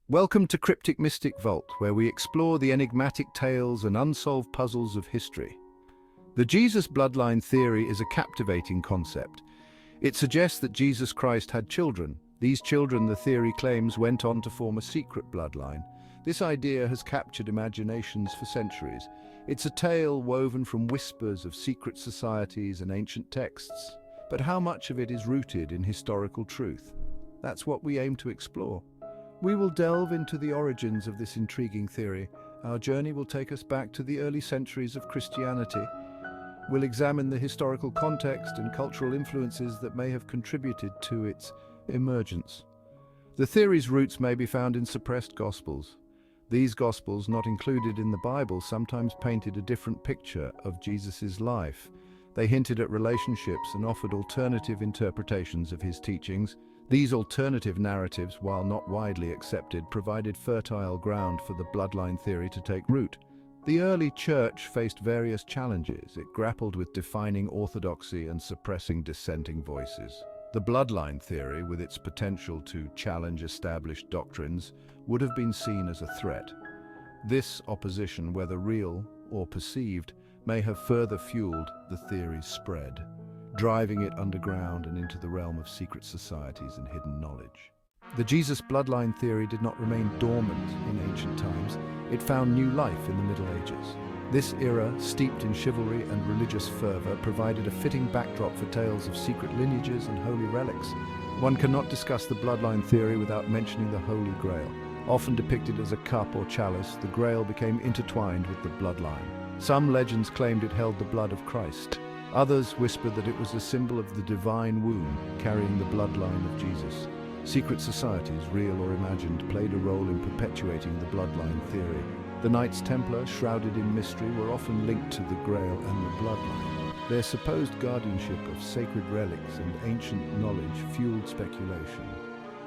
Welcome to Cryptic Mystic Vault, where we explore the enigmatic tales and unsolved puzzles of history. The Jesus bloodline theory is a captivating concept. It suggests that Jesus Christ had children. These children, the theory claims, went on to form a secret bloodline. This idea has captured imaginations for centuries. It's a tale woven from whispers of secret societies and ancient texts. But how much of it is rooted in historical truth? That's what we aim to explore. We will delve into the origins of this intriguing theory. Our journey will take us back to the early centuries of Christianity. We'll examine the historical context and cultural influences that may have contributed to its emergence. The theory's roots may be found in suppressed Gospels. These Gospels, not included in the Bible, sometimes painted a different picture of Jesus' life. They hinted at relationships and offered alternative interpretations of his teachings. These alternative narratives, while not widely accepted, provided fertile ground for the bloodline theory to take root. The early church faced various challenges. It grappled with defining orthodoxy and suppressing dissenting voices. The bloodline theory, with its potential to challenge established doctrines, would have been seen as a threat. This opposition, whether real or perceived, may have further fueled the theory's spread, driving it underground and into the realm of secret societies and hidden knowledge. The Jesus bloodline theory did not remain dormant in ancient times. It found new life in the Middle Ages. This era, steeped in chivalry and religious fervor, provided a fitting backdrop for tales of secret lineages and holy relics. One cannot discuss the bloodline theory without mentioning the Holy Grail. Often depicted as a cup or chalice, the Grail became intertwined with the bloodline. Some legends claimed it held the blood of Christ. Others whispered that it was a symbol of the divine womb carrying the bloodline of Jesus. Secret societies, real or imagined, played a role in perpetuating the bloodline theory. The Knights Templar, shrouded in mystery, were often linked to the Grail and the bloodline. Their supposed guardianship of sacred relics and ancient knowledge fueled speculation.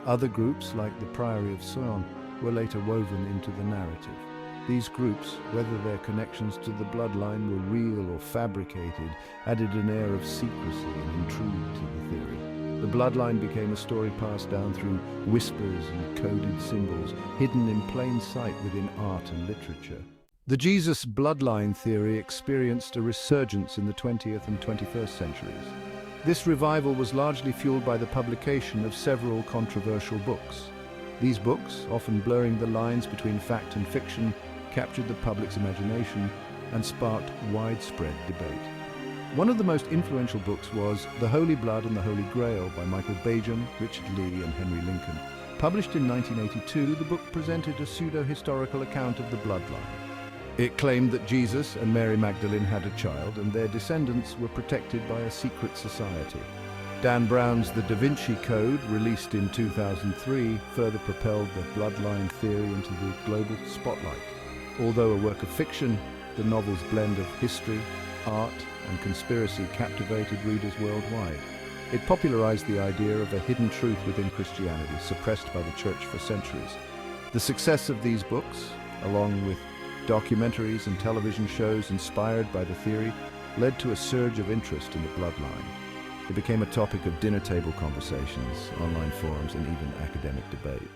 Other groups, like the Priory of Sion, were later woven into the narrative. These groups, whether their connections to the bloodline were real or fabricated, added an air of secrecy and intrigue to the theory. The bloodline became a story passed down through whispers and coded symbols, hidden in plain sight within art and literature. The Jesus bloodline theory experienced a resurgence in the 20th and 21st centuries. This revival was largely fueled by the publication of several controversial books. These books, often blurring the lines between fact and fiction, captured the public's imagination and sparked widespread debate. One of the most influential books was The Holy Blood and the Holy Grail by Michael Bajan, Richard Lee, and Henry Lincoln. Published in 1982, the book presented a pseudo-historical account of the bloodline. It claimed that Jesus and Mary Magdalene had a child, and their descendants were protected by a secret society. Dan Brown's The Vinci Code, released in 2003, further propelled the bloodline theory into the global spotlight. Although a work of fiction, the novel's blend of history, art, and conspiracy captivated readers worldwide. It popularized the idea of a hidden truth within Christianity, suppressed by the Church for centuries. The success of these books, along with documentaries and television shows inspired by the theory, led to a surge of interest in the bloodline. It became a topic of dinner table conversations, online forums, and even academic debate.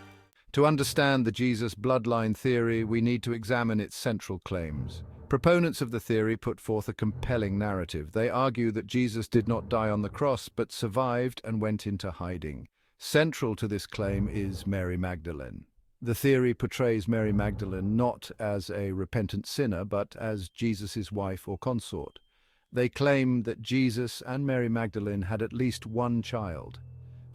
To understand the Jesus bloodline theory, we need to examine its central claims. Proponents of the theory put forth a compelling narrative. They argue that Jesus did not die on the cross, but survived and went into hiding. Central to this claim is Mary Magdalene. The theory portrays Mary Magdalene not as a repentant sinner, but as Jesus' wife or consort. They claim that Jesus and Mary Magdalene had at least one child.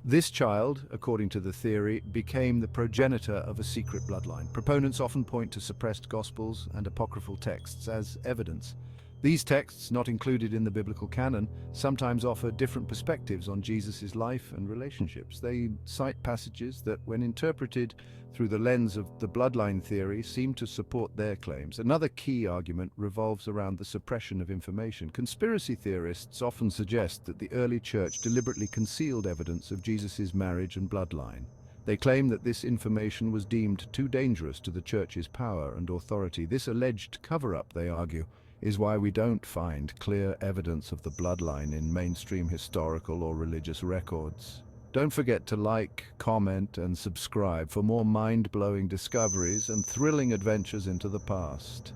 This child, according to the theory, became the progenitor of a secret bloodline. Proponents often point to suppressed Gospels and apocryphal texts as evidence. These texts, not included in the biblical canon, sometimes offer different perspectives on Jesus' life and relationships. They cite passages that, when interpreted through the lens of the bloodline theory, seem to support their claims. Another key argument revolves around the suppression of information. Conspiracy theorists often suggest that the early church deliberately concealed evidence of Jesus' marriage and bloodline. They claim that this information was deemed too dangerous to the church's power and authority. This alleged cover-up, they argue, is why we don't find clear evidence of the bloodline in mainstream historical or religious records. Don't forget to like, comment, and subscribe for more mind-blowing discoveries and thrilling adventures into the past.